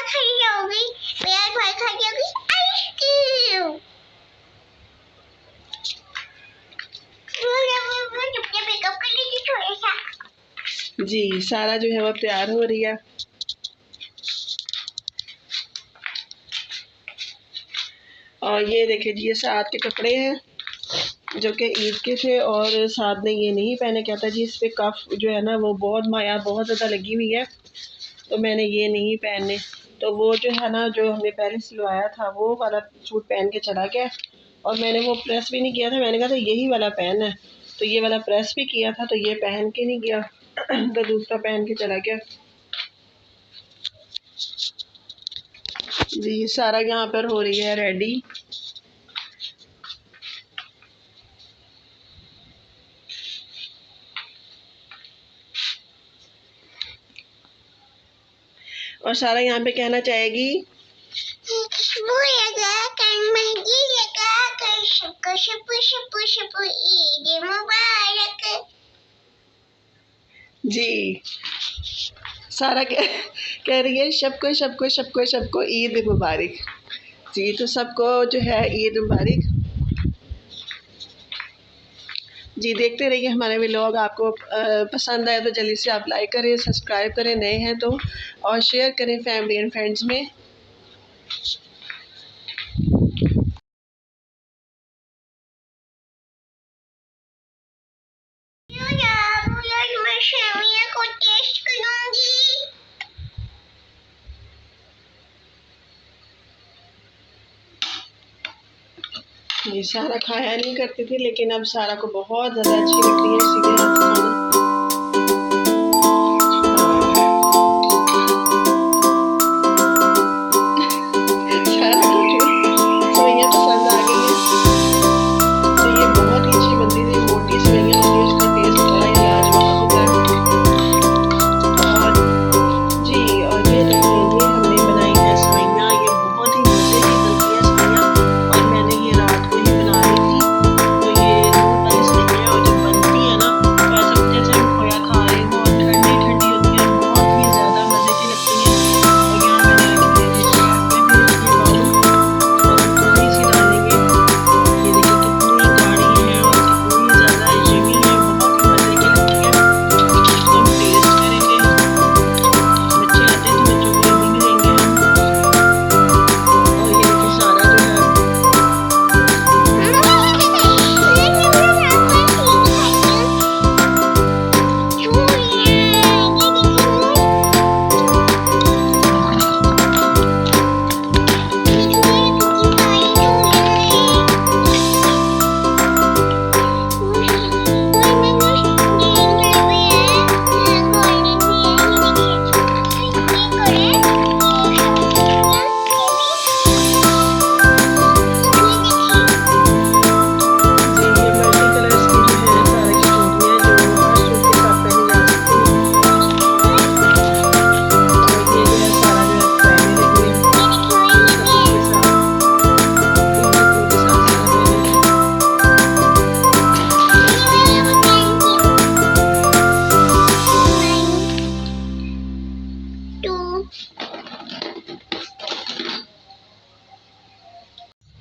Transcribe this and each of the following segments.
खाई जाओगी? मेरा भाई खा जाओगी आइसक्रीम। मुझे मेकअप कर लीजिए थोड़ा सा। जी सारा जो है वो तैयार हो रही है। और ये देखिए जी, ये साथ के कपड़े हैं जो कि ईद के थे, और साथ ने ये नहीं पहने। कहता जी इस पे कफ जो है ना वो बहुत माया बहुत ज़्यादा लगी हुई है, तो मैंने ये नहीं पहने। तो वो जो है ना, जो हमने पहले सिलवाया था वो वाला सूट पहन के चला गया, और मैंने वो प्रेस भी नहीं किया था। मैंने कहा था यही वाला पहन है, तो ये वाला प्रेस भी किया था, तो ये पहन के नहीं गया तो दूसरा पहन के चला गया। जी सारा यहाँ पर हो रही है रेडी। और सारा यहाँ पे कहना चाहेगी ईद मुबारक। जी सारा कह रही है सबको ईद मुबारक। जी तो सबको जो है ईद मुबारक। जी देखते रहिए हमारे व्लॉग। आपको पसंद आए तो जल्दी से आप लाइक करें, सब्सक्राइब करें, नए हैं तो, और शेयर करें फैमिली एंड फ्रेंड्स में। मैं सेविया को टेस्ट करूंगी। ये सारा खाया नहीं करती थी, लेकिन अब सारा को बहुत ज़्यादा अच्छी लगती है सीधे हाथ खाना। सारा को सेवइयाँ पसंद आ गई हैं। तो ये बहुत ही अच्छी बनती थी, मोटी सेवइयाँ होती है, उसका टेस्ट बड़ा ही लाजवाब होता है। और जी और ये देखिए, ये हमने बनाई है सेवइयाँ। ये बहुत ही मज़े की बनती है सेवइयाँ, और मैंने ये रात को ही बना ली थी। तो ये दूध वाली सेवइयाँ और जब बनती है ना, तो ऐसा कुछ जैसे हम खोया खा रहे हो, और ठंडी ठंडी होती है, बहुत ही ज़्यादा मज़े की लगती है। और यहाँ मैंने रखी है जी चाट में भी रखी बाउल, और थोड़ी सी डालेंगे। ये देखिए कितनी गाढ़ी है और कितनी ज़्यादा यम्मी है, बहुत ही मज़े की लगती है। तो हम टेस्ट करेंगे, बच्चे आते हैं तो बच्चों को ये भी देंगे हम। और ये देखिए सारा जो है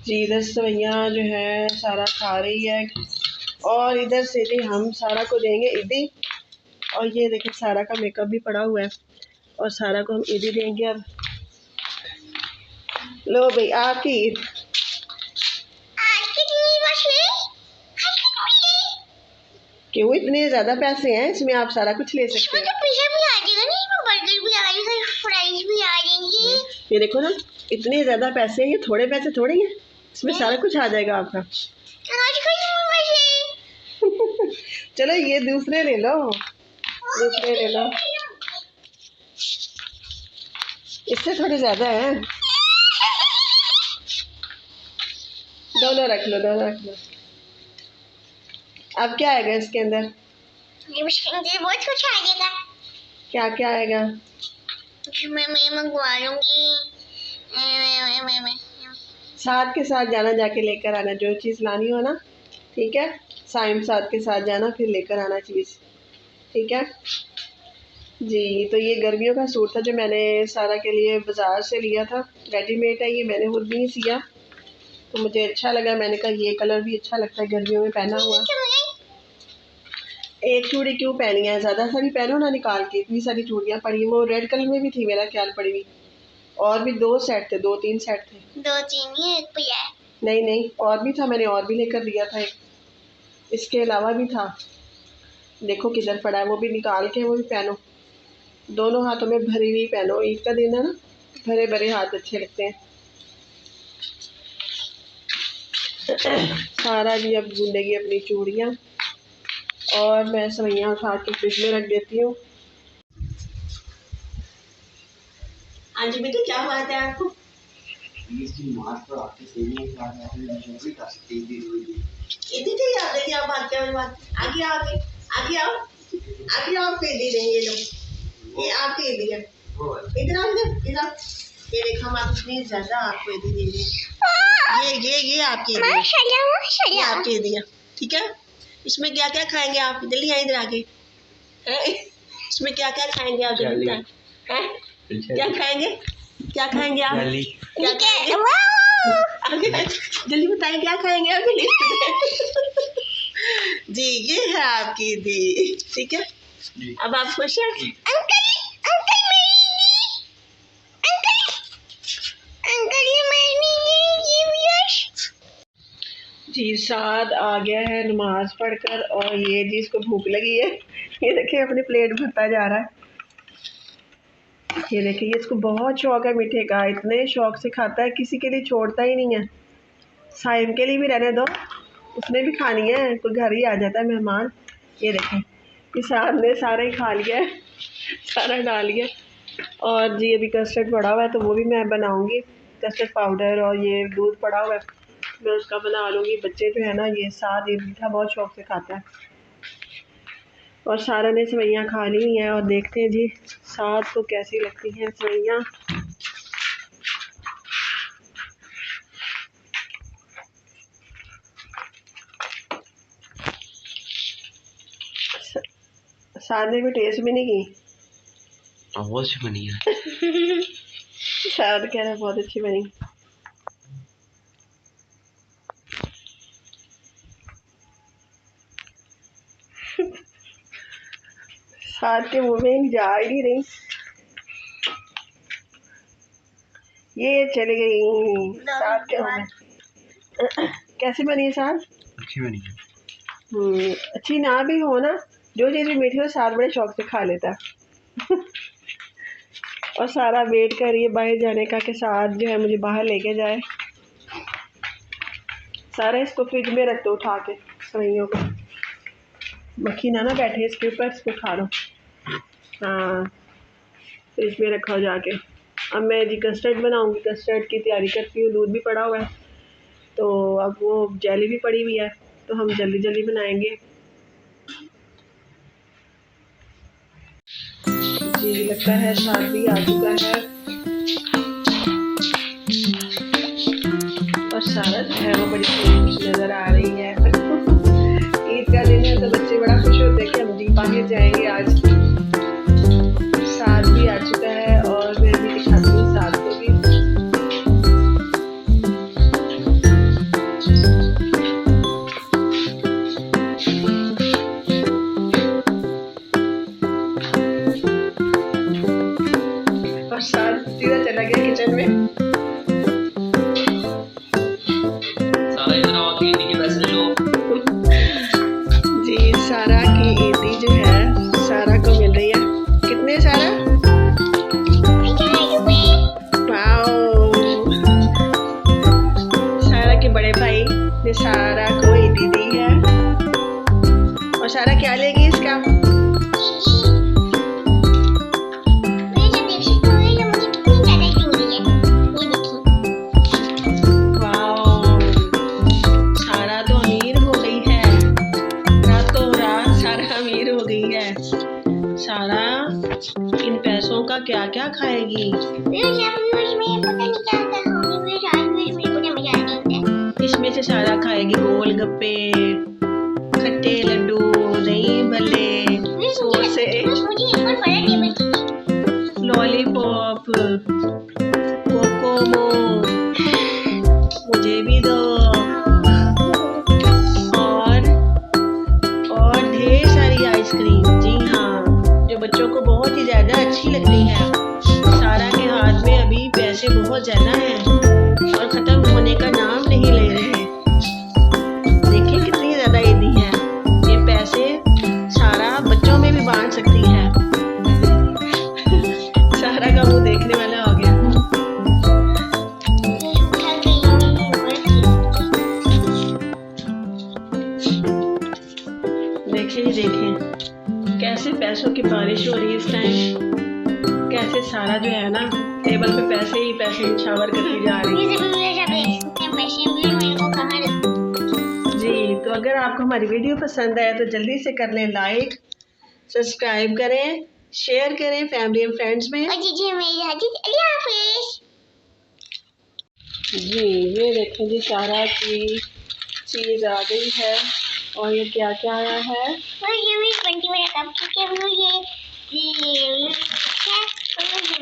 जी इधर सेवइयाँ जो है सारा खा रही है, और इधर से जी हम सारा को देंगे ईदी। और ये देखिए सारा का मेकअप भी पड़ा हुआ है, और सारा को हम ईदी देंगे अब। लो भाई आपकी ईद। क्यों इतने ज़्यादा पैसे हैं इसमें, आप सारा कुछ ले सकते हैं। ये देखो ना इतने ज़्यादा पैसे हैं, ये थोड़े पैसे थोड़े हैं, इसमें सारा कुछ आ जाएगा आपका। चलो ये दूसरे ले लो, दूसरे ले लो, इससे थोड़े ज़्यादा है। दोनों रख लो, दोनों रख लो। अब क्या आएगा इसके अंदर? बहुत कुछ आएगा। क्या क्या आएगा? मैं मंगवा लूंगी। साथ के साथ जाना, जाके लेकर आना जो चीज़ लानी हो ना, ठीक है। साथ के साथ जाना, फिर लेकर आना चीज़, ठीक है। जी, तो ये गर्मियों का सूट था जो मैंने सारा के लिए बाज़ार से लिया था। रेडीमेड है ये, मैंने खुद नहीं सिया, तो मुझे अच्छा लगा। मैंने कहा ये कलर भी अच्छा लगता है गर्मियों में पहना हुआ। एक चूड़ी क्यों पहनी है, ज़्यादा सारी पहनो ना निकाल के, इतनी सारी चूड़ियाँ पड़ी। वो रेड कलर में भी थी मेरा ख्याल पड़ी हुई, और भी 2 सेट थे, 2-3 सेट थे। 2-3 ही, एक पे है। नहीं और भी था, मैंने और भी लेकर दिया था एक, इसके अलावा भी था। देखो किधर पड़ा है, वो भी निकाल के वो भी पहनो। दोनों हाथों में भरी हुई पहनो, ईद का दिन है ना, भरे भरे हाथ अच्छे लगते हैं। सारा जी अब गूंदेगी अपनी चूड़ियाँ, और मैं सवैयाँ उठा के फ्रिज में रख देती हूँ। हाँ जी बेटे, क्या बात है आपको? आप बात आगे आओ, पे दे देंगे लोग, ये आप दे दिया। इधर ये देखो, हम आप इतनी ज्यादा आपको दे देंगे। ये आपके दिया, ये आपके दिया, ठीक है। इसमें क्या क्या खाएंगे आप? जल्दी आए इधर आके। इसमें क्या क्या खाएंगे आप? जल्दी हैं? क्या खाएंगे आप? क्या खाएंगे? जल्दी बताएं, क्या खाएंगे आप? जी, ये है आपकी दी, ठीक है। अब आप खुश हैं? जी, साद आ गया है नमाज पढ़कर, और ये जी इसको भूख लगी है, ये देखिए अपनी प्लेट भरता जा रहा है। ये देखिए, ये इसको बहुत शौक है मीठे का, इतने शौक से खाता है, किसी के लिए छोड़ता ही नहीं है। साइम के लिए भी रहने दो, उसने भी खानी है, कोई घर ही आ जाता है मेहमान। ये देखें, ये साद ने सारा ही खा लिया है, सारा डाल लिया। और जी अभी कस्टर्ड पड़ा हुआ है, तो वो भी मैं बनाऊंगी। कस्टर्ड पाउडर और ये दूध पड़ा हुआ है, मैं उसका बना लूँगी। बच्चे जो है ना, ये साद ये मीठा बहुत शौक से खाता है, और सारा ने सेवैयाँ खा ली हुई हैं। और देखते हैं जी साद को कैसी लगती हैं सेवैयाँ। साद ने भी टेस्ट भी नहीं की, बहुत अच्छी बनी है। साद कह रहा है बहुत अच्छी बनी। साद के मुंह में जा ही नहीं रही, ये चली गई साद के मुंह में। कैसी बनी है साद? अच्छी बनी है। अच्छी ना भी हो ना, जो चीज़ भी मीठी हो साद बड़े शौक से खा लेता है। और सारा वेट कर रही है बाहर जाने का कि साद जो है मुझे बाहर लेके जाए। सारा इसको फ्रिज में रख दो उठा के, सवैयों को, मक्खी ना बैठे इसके ऊपर, इसको खा लो। हाँ, फ्रिज में रखा हो जाके। अब मैं जी कस्टर्ड बनाऊंगी, कस्टर्ड की तैयारी करती हूँ। दूध भी पड़ा हुआ है, तो अब वो जेली भी पड़ी हुई है, तो हम जल्दी जल्दी बनाएंगे। जी लगता है साद भी आ चुका है, और सारा जो है वो बड़ी खुश नज़र आ रही है। ईद का दिन है, तो बच्चे बड़ा खुश होते हैं कि हम जी बाहर जाएंगे आज। साद भी आ चुका है, और मैं भी दिखाती हूँ साद को भी। और साद सीधा चला गया किचन में। जी सारा की ईदी जो है सारा को मिल रही है। कितने सारा? वाओ, सारा के बड़े भाई ने सारा को ईदी दी है, और सारा क्या लेगी इसका? सारा इन पैसों का क्या क्या खाएगी? इसमें से सारा खाएगी गोलगप्पे, खट्टे लड्डू, दही भल्ले, समोसे। लॉलीपॉप, कोकोमो, मुझे भी दो। और ढेर सारी आइसक्रीम। जी हाँ, जो बच्चों को बहुत ही ज्यादा अच्छी लगती है। सारा के हाथ में अभी पैसे बहुत ज्यादा हैं और खत्म होने का नाम नहीं ले रहे। देखिए कितनी ज्यादा ईदी है। ये पैसे सारा बच्चों में भी बांट सकती है। सारा का मुंह देखने वाला हो गया। देखिए देखें कैसे पैसों की बारिश हो रही है इस टाइम। कैसे सारा जो है ना टेबल पे पैसे ही पैसे निछावर करती जा रही है। जी, तो अगर आपको हमारी वीडियो पसंद आए तो जल्दी से कर लें लाइक, सब्सक्राइब करें, शेयर करें फैमिली एंड फ्रेंड्स में। जी ये देखें जी सारा की चीज आ गई है। और ये क्या क्या आया है? और ये भी 20 वाला कप केक है। वो ये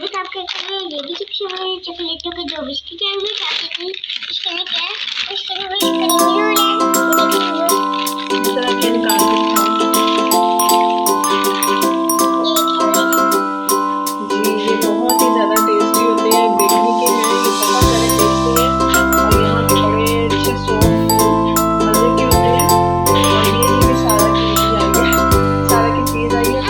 भी कप केक है। ये भी चिप्स है। चॉकलेटों के 2 बिस्किट हैं। वो कप केक इसके में क्या है? इसके में वो क्रीम रोल है। इस तरह के निकाल के जी ये बहुत ही ज्यादा टेस्टी होते हैं। बेकरी के हैं, ये बहुत सारे टेस्टी हैं और यहाँ पे बड़े अच्छे सॉफ्ट मजे के होते हैं। और ये भी सारा की चीज आई है। सारा की चीज आई है।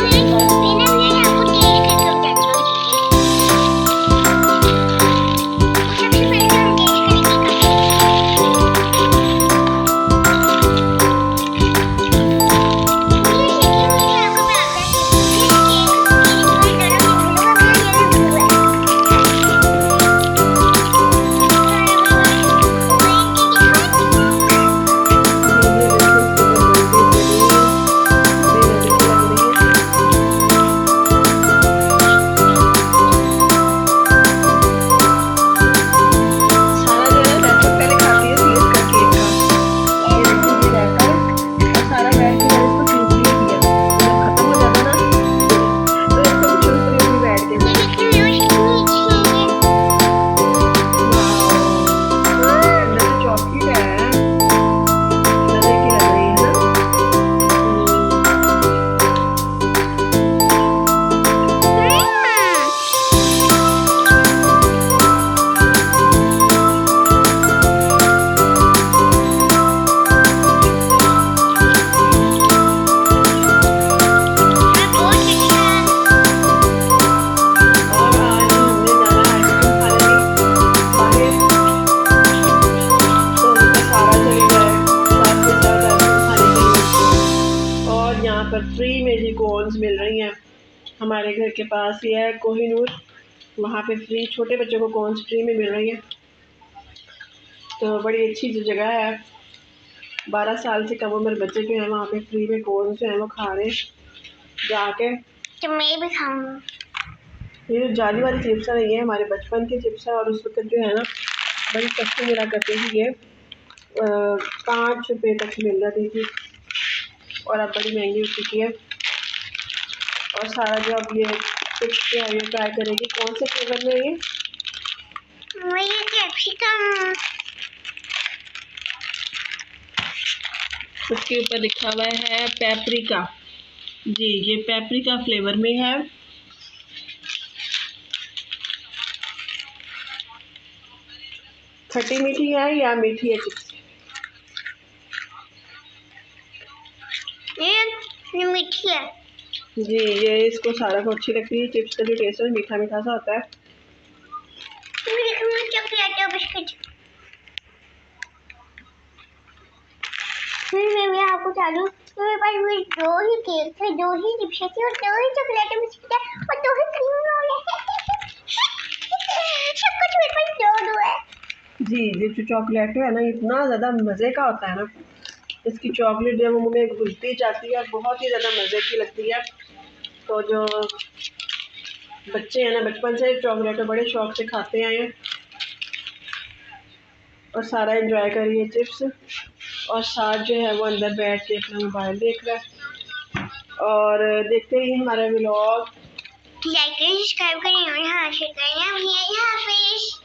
फ्री में जी कोन्स मिल रही हैं। हमारे घर के पास ही है कोहिनूर, वहाँ पे फ्री छोटे बच्चों को कोन्स फ्री में मिल रही है। तो बड़ी अच्छी जो जगह है। 12 साल से कम उम्र बच्चे जो हैं वहाँ पे फ्री में कोन्स जो हैं वो खा रहे जाके। तो मैं भी खाऊंगा। ये जो जाली वाली चिप्स है ये हमारे बचपन की चिप्स है और उस वक्त जो है ना बड़ी सस्ती मिला करती थी। ये 5 रुपये तक मिल जाती थी और अब बड़ी महंगी हो चुकी है। और सारा जो अब ये चिप्स जो है ये ट्राई करेगी। कौन से फ्लेवर में ये? कैप्सिकम। उसके ऊपर लिखा हुआ है पेपरिका। जी ये पेपरिका फ्लेवर में है। खट्टी मीठी है या मीठी है चिप्स? ये मीठी है। जी ये इसको सारा को अच्छी लगती है। चिप्स का जो टेस्ट है मीठा मीठा सा होता है। Chocolate biscuit. मैं भी आपको चालू मेरे पास भी 2 ही केक थे, 2 ही चिप्स थी और 2 ही चॉकलेट बिस्किट है और 2 ही क्रीम रोल है। सब कुछ मेरे पास 2 है। जी ये जो चॉकलेट है ना इतना ज़्यादा मज़े का होता है ना। इसकी चॉकलेट जब मुँह में घुलती जाती है बहुत ही ज़्यादा मज़े की लगती है। तो जो बच्चे हैं ना बचपन से चॉकलेट बड़े शौक से खाते आए हैं और सारा एंजॉय करिए चिप्स। और साथ जो है वो अंदर बैठ के अपना मोबाइल देख रहा है। और देखते रहिए हमारा व्लॉग। लाइक करें, सब्सक्राइब करें और हाँ शेयर करें। अल्लाह हाफिज़।